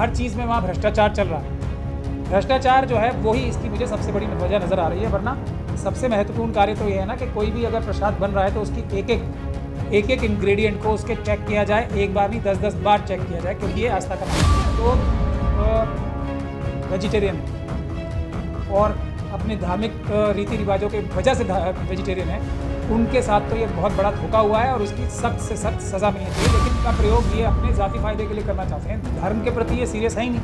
हर चीज़ में वहाँ भ्रष्टाचार चल रहा है। भ्रष्टाचार जो है वही इसकी मुझे सबसे बड़ी वजह नज़र आ रही है। वरना सबसे महत्वपूर्ण कार्य तो ये है ना कि कोई भी अगर प्रसाद बन रहा है तो उसकी एक एक इंग्रेडिएंट को उसके चेक किया जाए, एक बार नहीं 10-10 बार चेक किया जाए, क्योंकि ये आस्था का मामला है। तो वेजिटेरियन और अपने धार्मिक रीति रिवाजों के वजह से वेजिटेरियन है, उनके साथ तो ये बहुत बड़ा धोखा हुआ है और उसकी सख्त से सख्त सज़ा मिलनी चाहिए। लेकिन इनका प्रयोग ये अपने ज़ाती फ़ायदे के लिए करना चाहते हैं, धर्म के प्रति ये सीरियस है ही नहीं।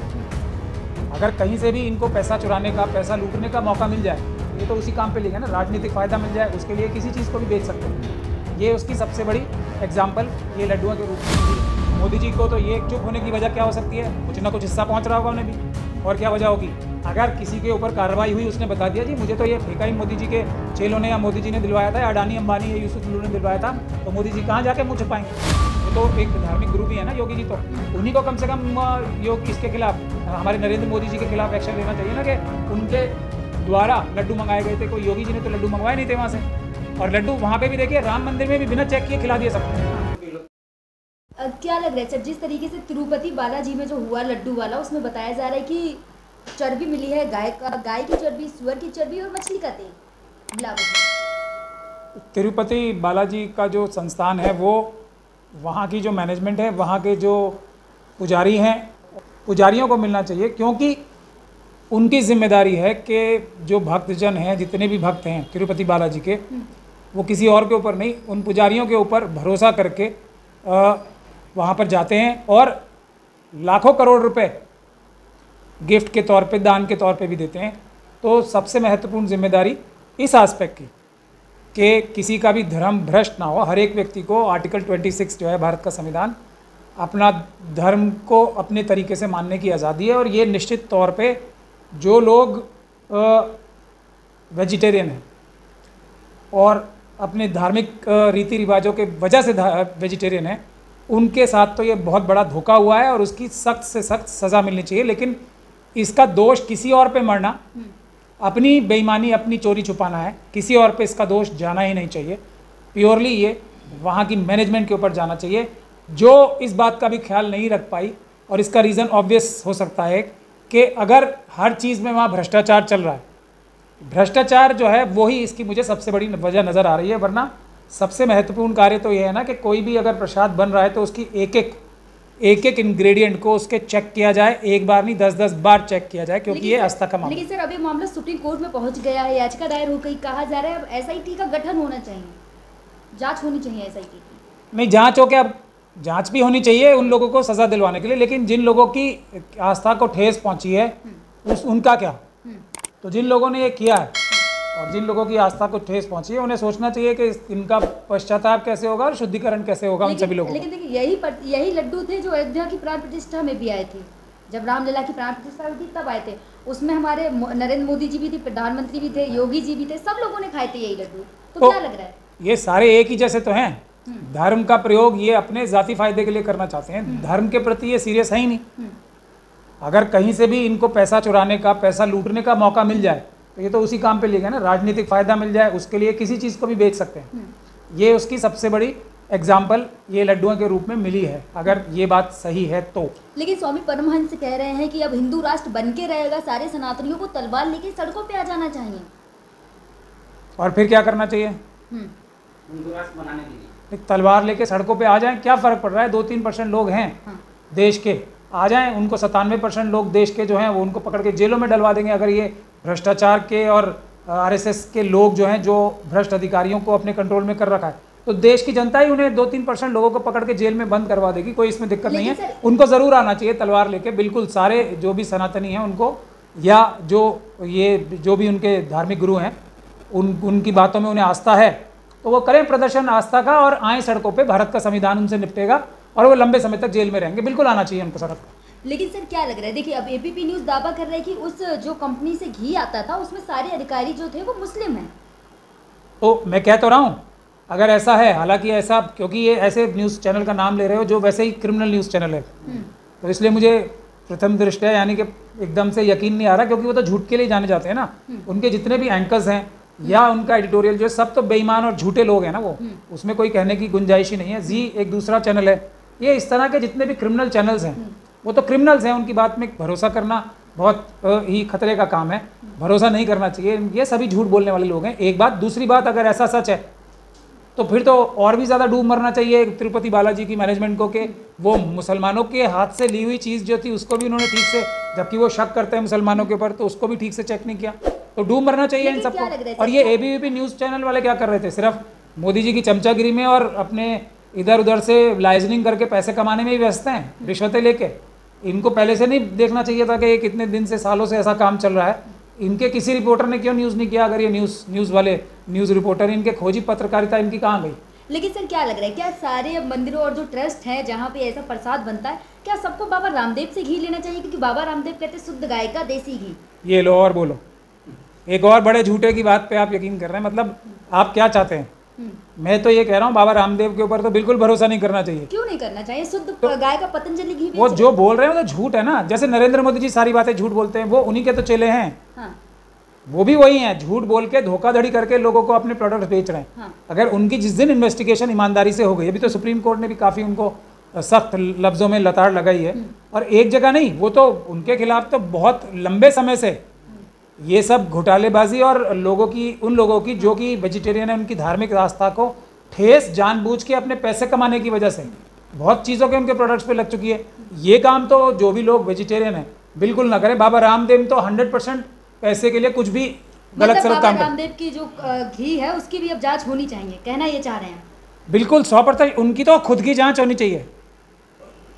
अगर कहीं से भी इनको पैसा चुराने का, पैसा लूटने का मौका मिल जाए, ये तो उसी काम पे लिखा है ना, राजनीतिक फ़ायदा मिल जाए, उसके लिए किसी चीज़ को भी बेच सकते हैं। ये उसकी सबसे बड़ी एग्जाम्पल ये लड्डुओं के रूप में। मोदी जी को तो ये चुप होने की वजह क्या हो सकती है? कुछ ना कुछ हिस्सा पहुँच रहा होगा उन्हें भी, और क्या वजह होगी? अगर किसी के ऊपर कार्रवाई हुई, उसने बता दिया जी मुझे तो ये फेंका ही मोदी जी के चेलों ने या मोदी जी ने दिलवाया था, अडानी अंबानी या यूसुफ लुलू ने दिलवाया था, तो मोदी जी कहाँ जाके मुँह छुपाएंगे? ये तो एक धार्मिक गुरु भी है ना योगी जी, तो उन्हीं को कम से कम योग इसके खिलाफ, हमारे नरेंद्र मोदी जी के खिलाफ एक्शन लेना चाहिए ना, कि उनके द्वारा लड्डू मंगाए गए थे। कोई योगी जी ने तो लड्डू मंगवाए नहीं थे वहाँ से, और लड्डू वहाँ पे भी देखिए राम मंदिर में भी बिना चेक किए खिला दिए सकते हैं। क्या लग रहा है सर, जिस तरीके से तिरुपति बालाजी में जो हुआ लड्डू वाला, उसमें बताया जा रहा है कि चर्बी मिली है गाय की चर्बी, सुअर की चर्बी और मछली का तेल मिलावट। तिरुपति बालाजी का जो संस्थान है, वो वहाँ की जो मैनेजमेंट है, वहाँ के जो पुजारी हैं, पुजारियों को मिलना चाहिए, क्योंकि उनकी जिम्मेदारी है कि जो भक्तजन हैं, जितने भी भक्त हैं तिरुपति बालाजी के, वो किसी और के ऊपर नहीं, उन पुजारियों के ऊपर भरोसा करके वहाँ पर जाते हैं और लाखों करोड़ रुपए गिफ्ट के तौर पे, दान के तौर पे भी देते हैं। तो सबसे महत्वपूर्ण जिम्मेदारी इस आस्पेक्ट की कि किसी का भी धर्म भ्रष्ट ना हो। हर एक व्यक्ति को आर्टिकल 26 जो है भारत का संविधान, अपना धर्म को अपने तरीके से मानने की आज़ादी है, और ये निश्चित तौर पे जो लोग वेजिटेरियन हैं और अपने धार्मिक रीति रिवाजों के वजह से वेजिटेरियन हैं, उनके साथ तो ये बहुत बड़ा धोखा हुआ है और उसकी सख्त से सख्त सज़ा मिलनी चाहिए। लेकिन इसका दोष किसी और पे मरना, अपनी बेईमानी, अपनी चोरी छुपाना है, किसी और पे इसका दोष जाना ही नहीं चाहिए। प्योरली ये वहाँ की मैनेजमेंट के ऊपर जाना चाहिए, जो इस बात का भी ख्याल नहीं रख पाई। और इसका रीज़न ऑब्वियस हो सकता है कि अगर हर चीज़ में वहाँ भ्रष्टाचार चल रहा है, भ्रष्टाचार जो है वही इसकी मुझे सबसे बड़ी वजह नज़र आ रही है। वरना सबसे महत्वपूर्ण कार्य तो ये है ना कि कोई भी अगर प्रसाद बन रहा है तो उसकी एक एक इंग्रेडिएंट को उसके चेक किया जाए, एक बार नहीं 10-10 बार चेक किया जाए, क्योंकि ये आस्था का मामला। लेकिन सर अभी मामला सुप्रीम कोर्ट में पहुंच गया है, याचिका दायर हो गई, कहा जा रहा है अब एसआईटी का गठन होना चाहिए, जांच होनी चाहिए एसआईटी की। नहीं, जांच हो क्या, जांच भी होनी चाहिए उन लोगों को सज़ा दिलवाने के लिए, लेकिन जिन लोगों की आस्था को ठेस पहुंची है उनका क्या? तो जिन लोगों ने ये किया है और जिन लोगों की आस्था को ठेस पहुंची है, उन्हें सोचना चाहिए कि इनका पश्चाताप कैसे होगा और शुद्धिकरण कैसे होगा उन सभी लोगों। लेकिन देखिए यही लड्डू थे जो अयोध्या की प्राण प्रतिष्ठा में भी आए थे, जब रामलला की प्राण प्रतिष्ठा हुई थी तब आए थे। उसमें हमारे नरेंद्र मोदी जी भी थे, प्रधानमंत्री भी थे, योगी जी भी थे, सब लोगों ने खाए थे यही लड्डू। तो क्या लग रहा है, ये सारे एक ही जैसे तो हैं। धर्म का प्रयोग ये अपने जाति फायदे के लिए करना चाहते हैं, धर्म के प्रति ये सीरियस है ही नहीं। अगर कहीं से भी इनको पैसा चुराने का, पैसा लूटने का मौका मिल जाए, तो ये तो उसी काम पे लिखा है ना, राजनीतिक फ़ायदा मिल जाए, उसके लिए किसी चीज़ को भी बेच सकते हैं। ये उसकी सबसे बड़ी एग्जाम्पल ये लड्डुओं के रूप में मिली है, अगर ये बात सही है तो। लेकिन स्वामी परमहंस कह रहे हैं कि अब हिंदू राष्ट्र बन के रहेगा, सारे सनातनियों को तलवार लेके सड़कों पे आ जाना चाहिए। और फिर क्या करना चाहिए? हिंदू राष्ट्र बनाने के लिए तलवार लेके सड़कों पे आ जाएं, क्या फ़र्क पड़ रहा है? 2-3% लोग हैं देश के, आ जाएं, उनको 97% लोग देश के जो हैं वो उनको पकड़ के जेलों में डलवा देंगे। अगर ये भ्रष्टाचार के और आरएसएस के लोग जो हैं, जो भ्रष्ट अधिकारियों को अपने कंट्रोल में कर रखा है, तो देश की जनता ही उन्हें 2-3% लोगों को पकड़ के जेल में बंद करवा देगी, कोई इसमें दिक्कत नहीं है। उनको ज़रूर आना चाहिए तलवार लेके, बिल्कुल सारे जो भी सनातनी हैं उनको, या जो भी उनके धार्मिक गुरु हैं, उनकी बातों में उन्हें आस्था है तो वो करें प्रदर्शन आस्था का और आए सड़कों पे। भारत का संविधान उनसे निपटेगा और वो लंबे समय तक जेल में रहेंगे। बिल्कुल आना चाहिए उनको सड़क पर। लेकिन सर क्या लग रहा है, देखिए अब एबीपी न्यूज़ दावा कर रहा है कि उस जो कंपनी से घी आता था उसमें सारे अधिकारी जो थे वो मुस्लिम हैं। तो मैं कह तो रहा हूँ, अगर ऐसा है, हालांकि ऐसा, क्योंकि ये ऐसे न्यूज़ चैनल का नाम ले रहे हो जो वैसे ही क्रिमिनल न्यूज़ चैनल है, तो इसलिए मुझे प्रथम दृष्टया यानी कि एकदम से यकीन नहीं आ रहा, क्योंकि वो तो झूठ के लिए जाने जाते हैं ना। उनके जितने भी एंकर्स हैं या उनका एडिटोरियल जो सब तो बेईमान और झूठे लोग हैं ना, वो उसमें कोई कहने की गुंजाइश ही नहीं है। जी एक दूसरा चैनल है, ये इस तरह के जितने भी क्रिमिनल चैनल्स हैं वो तो क्रिमिनल्स हैं, उनकी बात में भरोसा करना बहुत ही खतरे का काम है, भरोसा नहीं करना चाहिए। ये सभी झूठ बोलने वाले लोग हैं, एक बात। दूसरी बात, अगर ऐसा सच है तो फिर तो और भी ज़्यादा डूब मरना चाहिए तिरुपति बालाजी की मैनेजमेंट को, कि वो मुसलमानों के हाथ से ली हुई चीज़ जो थी उसको भी उन्होंने ठीक से, जबकि वो शक करते हैं मुसलमानों के ऊपर, तो उसको भी ठीक से चेक नहीं किया, तो डूब मरना चाहिए इन सबको। और ये ABVP न्यूज़ चैनल वाले क्या कर रहे थे, सिर्फ मोदी जी की चमचागिरी में और अपने इधर उधर से लाइजनिंग करके पैसे कमाने में ही व्यस्त हैं, रिश्वतें लेके। इनको पहले से नहीं देखना चाहिए था कि ये कितने दिन से, सालों से ऐसा काम चल रहा है। इनके किसी रिपोर्टर ने क्यों न्यूज़ नहीं किया? अगर ये न्यूज़ वाले न्यूज़ रिपोर्टर, इनके खोजी पत्रकारिता इनकी कहाँ गई? लेकिन सर क्या लग रहा है, क्या सारे मंदिरों और जो ट्रस्ट हैं जहाँ पे ऐसा प्रसाद बनता है, क्या सबको बाबा रामदेव से घी लेना चाहिए? क्योंकि बाबा रामदेव कहते हैं शुद्ध गाय का देसी घी। ये लो और बोलो, एक और बड़े झूठे की बात पे आप यकीन कर रहे हैं। मतलब आप क्या चाहते हैं? मैं तो ये कह रहा हूँ, बाबा रामदेव के ऊपर तो बिल्कुल भरोसा नहीं करना चाहिए। क्यों नहीं करना चाहिए? शुद्ध गाय का पतंजलि घी वो जो बोल रहे हैं वो तो झूठ है ना। जैसे नरेंद्र मोदी जी सारी बातें झूठ बोलते हैं, वो उन्हीं के तो चेले हैं। हाँ। वो भी वही हैं, झूठ बोल के धोखाधड़ी करके लोगों को अपने प्रोडक्ट बेच रहे हैं। हाँ। अगर उनकी जिस दिन इन्वेस्टिगेशन ईमानदारी से हो गई, अभी तो सुप्रीम कोर्ट ने भी काफ़ी उनको सख्त लफ्ज़ों में लताड़ लगाई है, और एक जगह नहीं, वो तो उनके खिलाफ तो बहुत लंबे समय से ये सब घोटालेबाजी और लोगों की, उन लोगों की जो कि वेजिटेरियन है, उनकी धार्मिक आस्था को ठेस जानबूझ के अपने पैसे कमाने की वजह से बहुत चीज़ों के उनके प्रोडक्ट्स पे लग चुकी है। ये काम तो जो भी लोग वेजिटेरियन हैं बिल्कुल ना करें। बाबा रामदेव तो 100% पैसे के लिए कुछ भी गलत सलत काम करते। रामदेव की जो घी है उसकी भी अब जांच होनी चाहिए, कहना ये चाह रहे हैं? बिल्कुल 100%। उनकी तो खुद की जांच होनी चाहिए।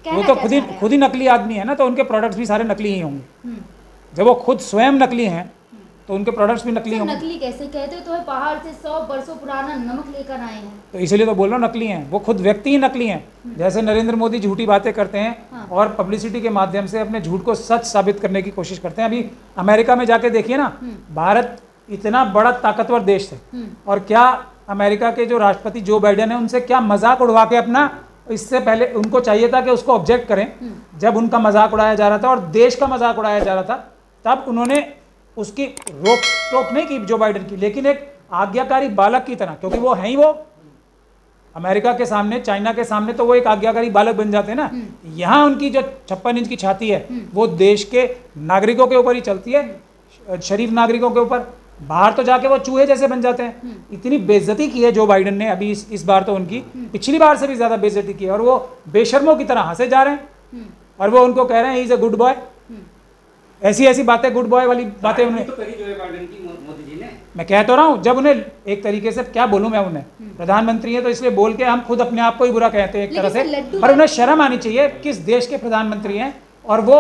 वो तो खुद ही नकली आदमी है ना, तो उनके प्रोडक्ट्स भी सारे नकली ही होंगे। जब वो खुद स्वयं नकली हैं तो उनके प्रोडक्ट्स भी नकली होंगे। नकली कैसे? कहते तो है पहाड़ से 100 बरसों पुराना नमक लेकर आए हैं, तो इसलिए तो बोल रहा हूँ नकली हैं। वो खुद व्यक्ति ही नकली हैं। जैसे नरेंद्र मोदी झूठी बातें करते हैं और पब्लिसिटी के माध्यम से अपने झूठ को सच साबित करने की कोशिश करते हैं। अभी अमेरिका में जाके देखिए ना, भारत इतना बड़ा ताकतवर देश है, और क्या अमेरिका के जो राष्ट्रपति जो बाइडेन है उनसे क्या मजाक उड़वा के अपना, इससे पहले उनको चाहिए था कि उसको ऑब्जेक्ट करें जब उनका मजाक उड़ाया जा रहा था और देश का मजाक उड़ाया जा रहा था, तब उन्होंने उसकी रोक टोक नहीं की जो बाइडेन की, लेकिन एक आज्ञाकारी बालक की तरह, क्योंकि वो है ही, वो अमेरिका के सामने, चाइना के सामने तो वो एक आज्ञाकारी बालक बन जाते हैं ना। यहाँ उनकी जो 56 इंच की छाती है वो देश के नागरिकों के ऊपर ही चलती है, शरीफ नागरिकों के ऊपर। बाहर तो जाके वो चूहे जैसे बन जाते हैं। इतनी बेइज्जती की है जो बाइडेन ने अभी इस बार तो उनकी पिछली बार से भी ज्यादा बेइज्जती की है, और वो बेशर्मों की तरह हंसे जा रहे हैं, और वो उनको कह रहे हैं he is a good boy. ऐसी ऐसी बातें, गुड बॉय वाली बातें उन्हें तो करी जो है बाइडेन की मोदी जी ने। मैं कह तो रहा हूँ, जब उन्हें एक तरीके से क्या बोलूँ मैं उन्हें, प्रधानमंत्री है तो इसलिए बोल के हम खुद अपने आप को ही बुरा कहते हैं एक तरह से, पर उन्हें शर्म आनी चाहिए किस देश के प्रधानमंत्री हैं, और वो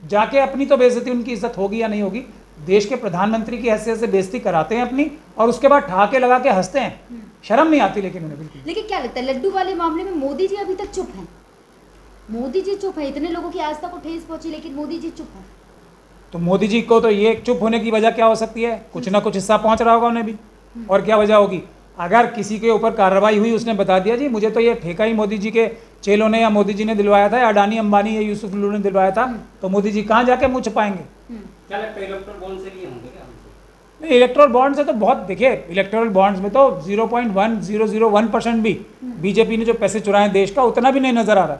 जाके अपनी तो बेइज्जती, उनकी इज्जत होगी या नहीं होगी, देश के प्रधानमंत्री की हैसियत से बेइज्जती कराते हैं अपनी, और उसके बाद ठहाके लगा के हंसते हैं। शर्म नहीं आती लेकिन उन्हें बिल्कुल। लेकिन क्या लगता है लड्डू वाले मामले में मोदी जी अभी तक चुप हैं? मोदी जी चुप है, इतने लोगों की आस्था को ठेस पहुंची लेकिन मोदी जी चुप है। तो मोदी जी को तो ये चुप होने की वजह क्या हो सकती है? कुछ ना कुछ हिस्सा पहुंच रहा होगा उन्हें भी, और क्या वजह होगी? अगर किसी के ऊपर कार्रवाई हुई, उसने बता दिया जी मुझे तो ये ठेका ही मोदी जी के चेलों ने या मोदी जी ने दिलवाया था, या अडानी अंबानी या यूसुफ लुलू ने दिलवाया था, तो मोदी जी कहाँ जाके मुँह छुपाएंगे? क्या लगता है इलेक्ट्रल बॉन्ड से लिए होंगे क्या? नहीं, इलेक्टोरल बॉन्ड से तो बहुत, देखिए इलेक्टोरल बॉन्ड्स में तो 0.1001% भी बीजेपी ने जो पैसे चुराए देश का, उतना भी नहीं नजर आ रहा।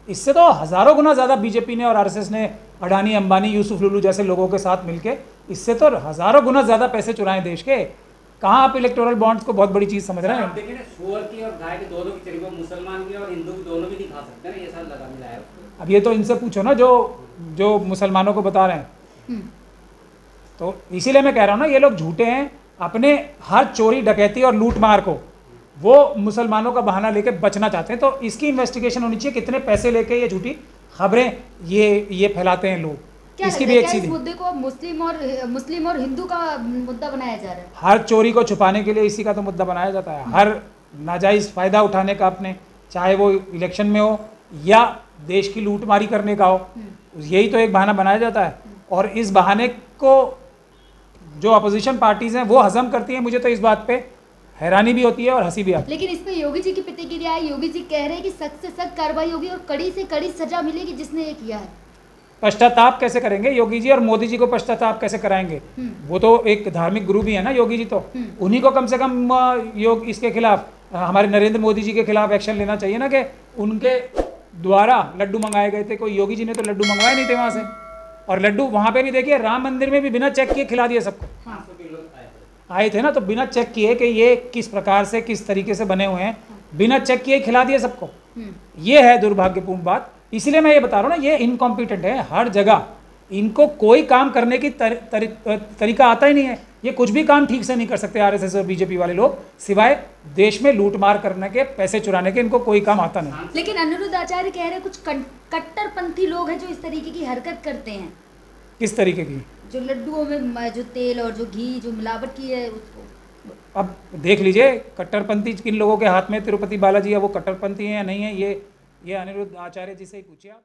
इससे तो हजारों गुना ज्यादा बीजेपी ने और आरएसएस ने अडानी अंबानी यूसुफ लुलू जैसे लोगों के साथ मिलके, इससे तो हजारों गुना ज्यादा पैसे चुराए देश के। कहाँ आप इलेक्टोरल बॉन्ड्स को बहुत बड़ी चीज समझ रहे हैं? देखिए ना, सुअर की और गाय के दोनों की चरित्र, मुसलमान भी और हिंदू भी दोनों भी नहीं खा सकते ना, ये सब लगा मिलाया। अब ये तो इनसे पूछो ना जो मुसलमानों को बता रहे हैं। तो इसीलिए मैं कह रहा हूँ ना, ये लोग झूठे हैं। अपने हर चोरी डकैती और लूट मार को वो मुसलमानों का बहाना लेके बचना चाहते हैं। तो इसकी इन्वेस्टिगेशन होनी चाहिए, कितने पैसे लेके ये झूठी खबरें ये फैलाते हैं लोग। इसकी भी एक सीधी, मुद्दे को मुस्लिम और हिंदू का मुद्दा बनाया जा रहा है। हर चोरी को छुपाने के लिए इसी का तो मुद्दा बनाया जाता है। हर नाजायज फायदा उठाने का अपने, चाहे वो इलेक्शन में हो या देश की लूटमारी करने का हो, यही तो एक बहाना बनाया जाता है। और इस बहाने को जो अपोजिशन पार्टीज हैं वो हजम करती हैं। मुझे तो इस बात पे हैरानी भी होती है और हंसी भी आती है। लेकिन इस पे योगी जी की प्रतिक्रिया है। योगी जी कह रहे हैं कि सख्त से सख्त कार्रवाई होगी और कड़ी से कड़ी सजा मिलेगी जिसने ये किया है। पश्चाताप कैसे करेंगे योगी जी, और मोदी जी को पश्चाताप कैसे कराएंगे? वो तो एक धार्मिक गुरु भी है ना योगी जी, तो उन्हीं को कम से कम योग इसके खिलाफ, हमारे नरेंद्र मोदी जी के खिलाफ एक्शन लेना चाहिए ना, कि उनके द्वारा लड्डू मंगाए गए थे। कोई योगी जी ने तो लड्डू मंगवाए नहीं थे वहाँ से। और लड्डू वहाँ पे भी देखिए राम मंदिर में भी बिना चेक किए खिला दिए सबको। 500 किलो आए थे ना, तो बिना चेक किए कि ये किस प्रकार से किस तरीके से बने हुए हैं, बिना चेक किए खिला दिए सबको। ये है दुर्भाग्यपूर्ण बात। इसलिए मैं ये बता रहा हूँ ना, ये इनकॉम्पिटेंट है हर जगह। इनको कोई काम करने की तरीका आता ही नहीं है। ये कुछ भी काम ठीक से नहीं कर सकते आरएसएस और बीजेपी वाले लोग, सिवाय देश में लूटमार करने के, पैसे चुराने के। इनको कोई काम आता नहीं। लेकिन अनिरुद्ध आचार्य कह रहे हैं कुछ कट्टरपंथी लोग हैं जो इस तरीके की हरकत करते हैं। किस तरीके की? जो लड्डुओं में जो तेल और जो घी जो मिलावट की है उसको। अब देख लीजिए कट्टरपंथी किन लोगों के हाथ में तिरुपति बालाजी है, वो कट्टरपंथी हैं या नहीं है, ये अनिरुद्ध आचार्य जी से ही पूछिए आप।